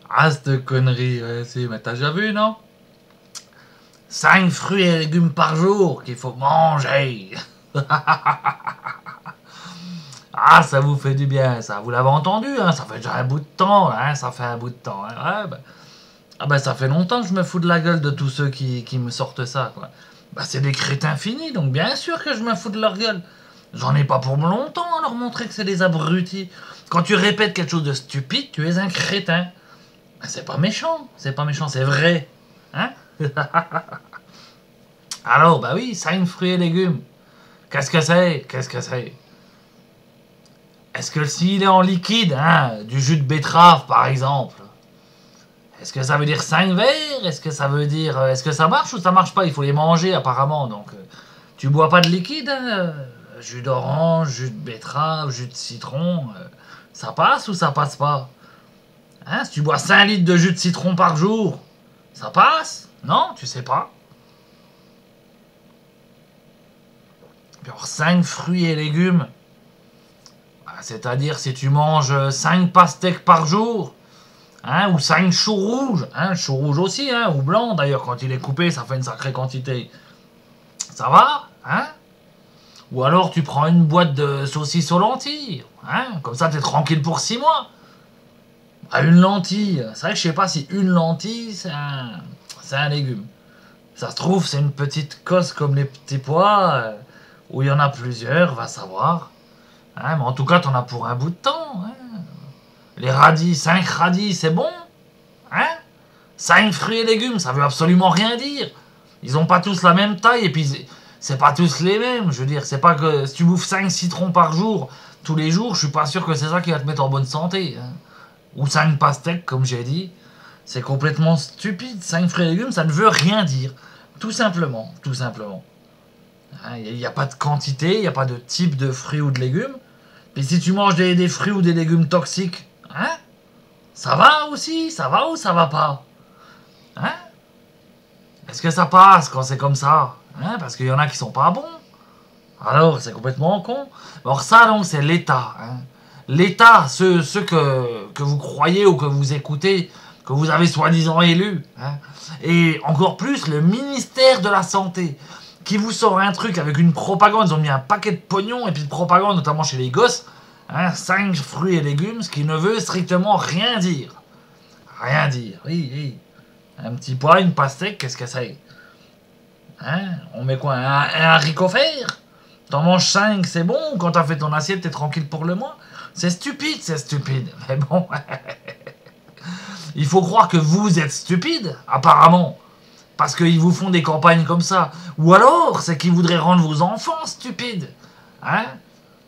Ah, cette connerie, ouais, si, mais t'as déjà vu, non? 5 fruits et légumes par jour qu'il faut manger. Ah, ça vous fait du bien, ça. Vous l'avez entendu, hein, ça fait déjà un bout de temps, hein, ça fait un bout de temps. Hein. Ouais, bah, ah bah ça fait longtemps que je me fous de la gueule de tous ceux qui me sortent ça, quoi. Bah c'est des crétins finis, donc bien sûr que je me fous de leur gueule. J'en ai pas pour longtemps à leur montrer que c'est des abrutis. Quand tu répètes quelque chose de stupide, tu es un crétin. Bah, c'est pas méchant, c'est vrai. Hein? Alors, bah oui, 5 fruits et légumes. Qu'est-ce que c'est? Qu'est-ce que c'est? Est-ce que s'il est en liquide, hein, du jus de betterave par exemple, est-ce que ça veut dire 5 verres? Est-ce que ça veut dire... Est-ce que ça marche ou ça marche pas? Il faut les manger apparemment, donc... tu bois pas de liquide, hein, jus d'orange, jus de betterave, jus de citron, ça passe ou ça passe pas? Hein, si tu bois 5 litres de jus de citron par jour, ça passe? Non, tu sais pas. Puis alors 5 fruits et légumes, bah, c'est-à-dire si tu manges 5 pastèques par jour, hein, ou 5 choux rouges, hein, choux rouges aussi, hein, ou blancs d'ailleurs, quand il est coupé, ça fait une sacrée quantité. Ça va? Hein? Ou alors tu prends une boîte de saucisses aux lentilles, hein, comme ça t'es tranquille pour 6 mois. Ah, une lentille, c'est vrai que je sais pas si une lentille c'est un légume. Ça se trouve c'est une petite cosse comme les petits pois, où il y en a plusieurs, va savoir. Hein, mais en tout cas t'en as pour un bout de temps. Hein. Les radis, 5 radis c'est bon. Hein? 5 fruits et légumes, ça veut absolument rien dire. Ils ont pas tous la même taille et puis c'est pas tous les mêmes. Je veux dire, c'est pas que si tu bouffes 5 citrons par jour, tous les jours, je suis pas sûr que c'est ça qui va te mettre en bonne santé. Hein. Ou 5 pastèques, comme j'ai dit. C'est complètement stupide. 5 fruits et légumes, ça ne veut rien dire. Tout simplement, tout simplement. Il n'y a pas de quantité, il n'y a pas de type de fruits ou de légumes. Puis si tu manges des fruits ou des légumes toxiques, hein, ça va aussi, ça va ou ça va pas? Hein? Est-ce que ça passe quand c'est comme ça? Hein? Parce qu'il y en a qui sont pas bons. Alors, c'est complètement con. Alors ça, donc, c'est l'État. Hein? L'État, ceux que vous croyez ou que vous écoutez, que vous avez soi-disant élus. Hein? Et encore plus, le ministère de la Santé, qui vous sort un truc avec une propagande. Ils ont mis un paquet de pognon et puis de propagande, notamment chez les gosses. Hein? 5 fruits et légumes, ce qui ne veut strictement rien dire. Rien dire, oui, oui. Un petit pois, une pastèque, qu'est-ce que c'est? Hein? On met quoi? Un haricot vert? T'en manges 5, c'est bon? Quand t'as fait ton assiette, t'es tranquille pour le mois? C'est stupide, c'est stupide. Mais bon, il faut croire que vous êtes stupide, apparemment. Parce qu'ils vous font des campagnes comme ça. Ou alors, c'est qu'ils voudraient rendre vos enfants stupides. Hein?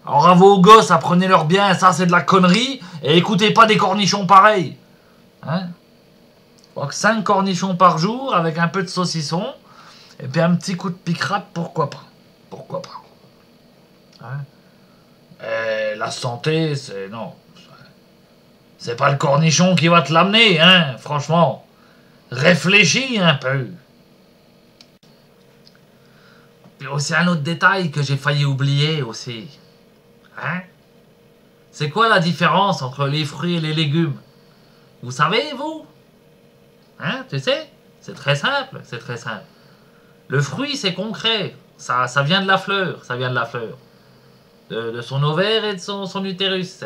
Alors à vos gosses, apprenez-leur bien, ça c'est de la connerie, et écoutez pas des cornichons pareils. Hein? Donc 5 cornichons par jour avec un peu de saucisson et puis un petit coup de picrate, pourquoi pas? Pourquoi pas? Hein? Et la santé, c'est... Non. C'est pas le cornichon qui va te l'amener, hein, franchement. Réfléchis un peu. Puis aussi un autre détail que j'ai failli oublier aussi. Hein? C'est quoi la différence entre les fruits et les légumes? Vous savez, vous? Hein, tu sais? C'est très simple, c'est très simple. Le fruit, c'est concret. Ça vient de la fleur, ça vient de la fleur. De son ovaire et de son utérus.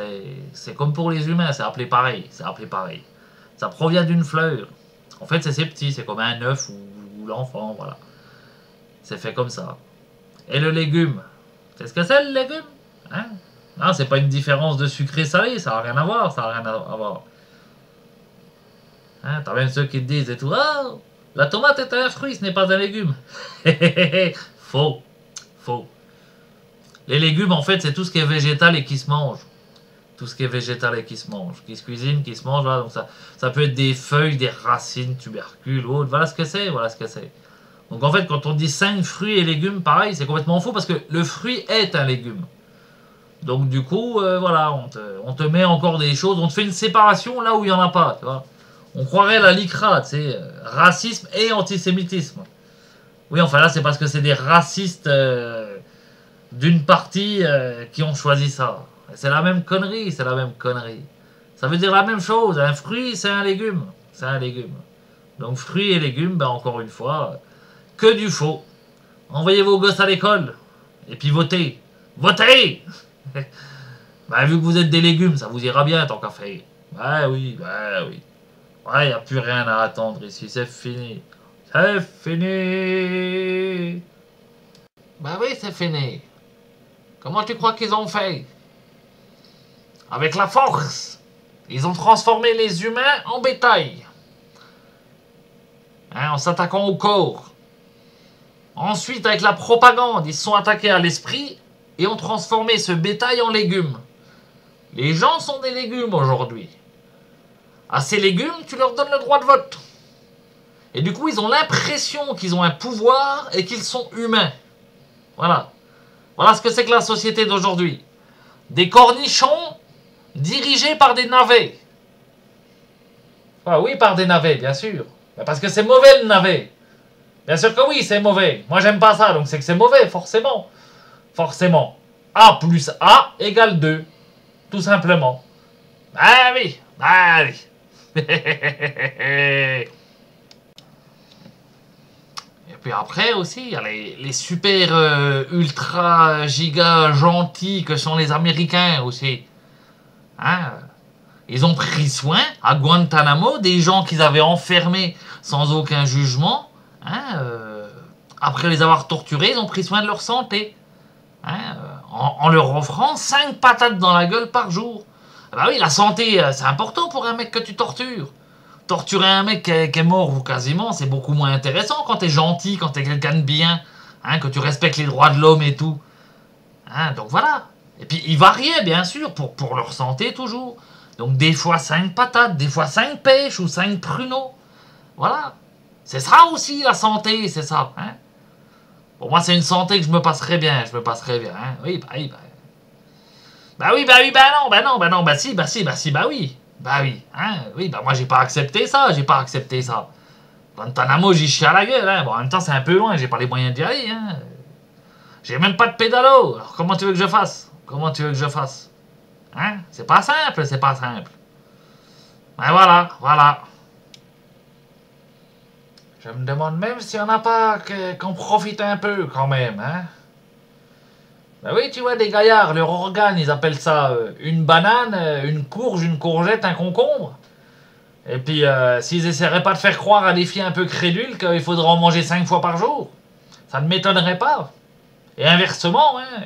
C'est comme pour les humains, c'est appelé pareil. C'est appelé pareil. Ça provient d'une fleur. En fait, c'est petit, c'est comme un œuf ou l'enfant, voilà. C'est fait comme ça. Et le légume, c'est ce que c'est le légume? Hein? Non, c'est pas une différence de sucré-salé, ça n'a rien à voir, ça n'a rien à voir. Hein, t'as même ceux qui te disent et tout, ah, la tomate est un fruit, ce n'est pas un légume. Faux, faux. Les légumes, en fait, c'est tout ce qui est végétal et qui se mange. Tout ce qui est végétal et qui se mange, qui se cuisine, qui se mange, voilà. Donc ça peut être des feuilles, des racines, tubercules, autres, voilà ce que c'est, voilà ce que c'est. Donc en fait, quand on dit 5 fruits et légumes, pareil, c'est complètement faux parce que le fruit est un légume. Donc du coup, voilà, on te met encore des choses, on te fait une séparation là où il n'y en a pas, tu vois. On croirait la LICRA, tu sais, racisme et antisémitisme. Oui, enfin là, c'est parce que c'est des racistes d'une partie qui ont choisi ça. C'est la même connerie, c'est la même connerie. Ça veut dire la même chose. Un fruit, c'est un légume. C'est un légume. Donc fruits et légumes, ben encore une fois, que du faux. Envoyez vos gosses à l'école. Et puis votez. Votez. Ben, vu que vous êtes des légumes, ça vous ira bien tant qu'à faire. Ben oui, ben oui. Ouais, y a plus rien à attendre ici, c'est fini. C'est fini. Ben oui, c'est fini. Comment tu crois qu'ils ont fait? Avec la force. Ils ont transformé les humains en bétail. Hein, en s'attaquant au corps. Ensuite, avec la propagande, ils se sont attaqués à l'esprit et ont transformé ce bétail en légumes. Les gens sont des légumes aujourd'hui. À ces légumes, tu leur donnes le droit de vote. Et du coup, ils ont l'impression qu'ils ont un pouvoir et qu'ils sont humains. Voilà. Voilà ce que c'est que la société d'aujourd'hui. Des cornichons dirigés par des navets. Ah oui, par des navets, bien sûr. Parce que c'est mauvais le navet. Bien sûr que oui, c'est mauvais. Moi, j'aime pas ça, donc c'est que c'est mauvais, forcément. Forcément. A plus A égale 2. Tout simplement. Ah oui, ah oui. Et puis après aussi, il y a les super ultra giga gentils que sont les Américains aussi. Hein? Ils ont pris soin à Guantanamo des gens qu'ils avaient enfermés sans aucun jugement. Hein? Après les avoir torturés, ils ont pris soin de leur santé. Hein? En leur offrant 5 patates dans la gueule par jour. Bah oui, la santé, c'est important pour un mec que tu tortures. Torturer un mec qui est mort ou quasiment, c'est beaucoup moins intéressant quand t'es gentil, quand t'es quelqu'un de bien, hein, que tu respectes les droits de l'homme et tout. Hein, donc voilà. Et puis ils variaient, bien sûr, pour leur santé toujours. Donc des fois 5 patates, des fois 5 pêches ou 5 pruneaux. Voilà. C'est ça aussi la santé, c'est ça. Hein. Pour moi, c'est une santé que je me passerais bien, Hein. Oui, bah oui, bah. Bah oui, bah oui, bah non, bah non, bah non, bah si, bah si, bah si, bah oui. Bah oui, hein, oui, bah moi j'ai pas accepté ça, Guantanamo, j'y chie à la gueule, hein. Bon, en même temps, c'est un peu loin, j'ai pas les moyens d'y aller, hein. J'ai même pas de pédalo, alors comment tu veux que je fasse? Hein? C'est pas simple. Ben voilà, voilà. Je me demande même s'il y en a pas qu'on profite un peu quand même, hein. Ben oui, tu vois, des gaillards, leur organe, ils appellent ça une banane, une courge, une courgette, un concombre. Et puis, s'ils essaieraient pas de faire croire à des filles un peu crédules qu'il faudrait en manger 5 fois par jour, ça ne m'étonnerait pas. Et inversement, hein,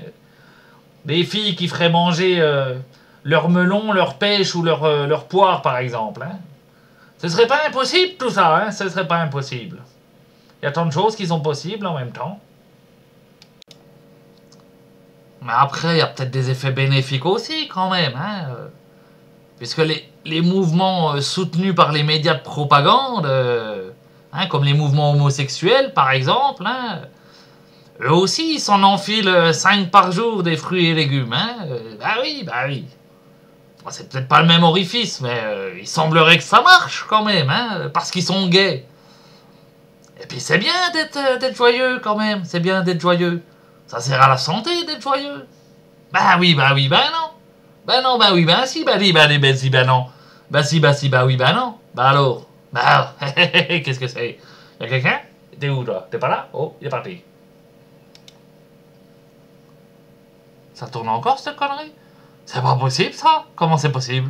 des filles qui feraient manger leur melon, leur pêche ou leur poire, par exemple. Hein. Ce serait pas impossible tout ça, hein, ce serait pas impossible. Il y a tant de choses qui sont possibles en même temps. Mais après, il y a peut-être des effets bénéfiques aussi, quand même. Hein, puisque les mouvements soutenus par les médias de propagande, hein, comme les mouvements homosexuels, par exemple, hein, eux aussi, ils s'en enfilent 5 par jour des fruits et légumes. Hein, bah oui, bah oui. Bon, c'est peut-être pas le même orifice, mais il semblerait que ça marche quand même, hein, parce qu'ils sont gays. Et puis c'est bien d'être joyeux quand même, c'est bien d'être joyeux. Ça sert à la santé d'être joyeux. Bah oui, bah non. Bah non, bah oui, bah si, bah oui, bah si, bah non. Bah si, bah oui, bah non. Bah alors. Bah, qu'est-ce que c'est? Y'a quelqu'un? T'es où toi? T'es pas là? Oh, il est parti. Ça tourne encore cette connerie? C'est pas possible ça? Comment c'est possible?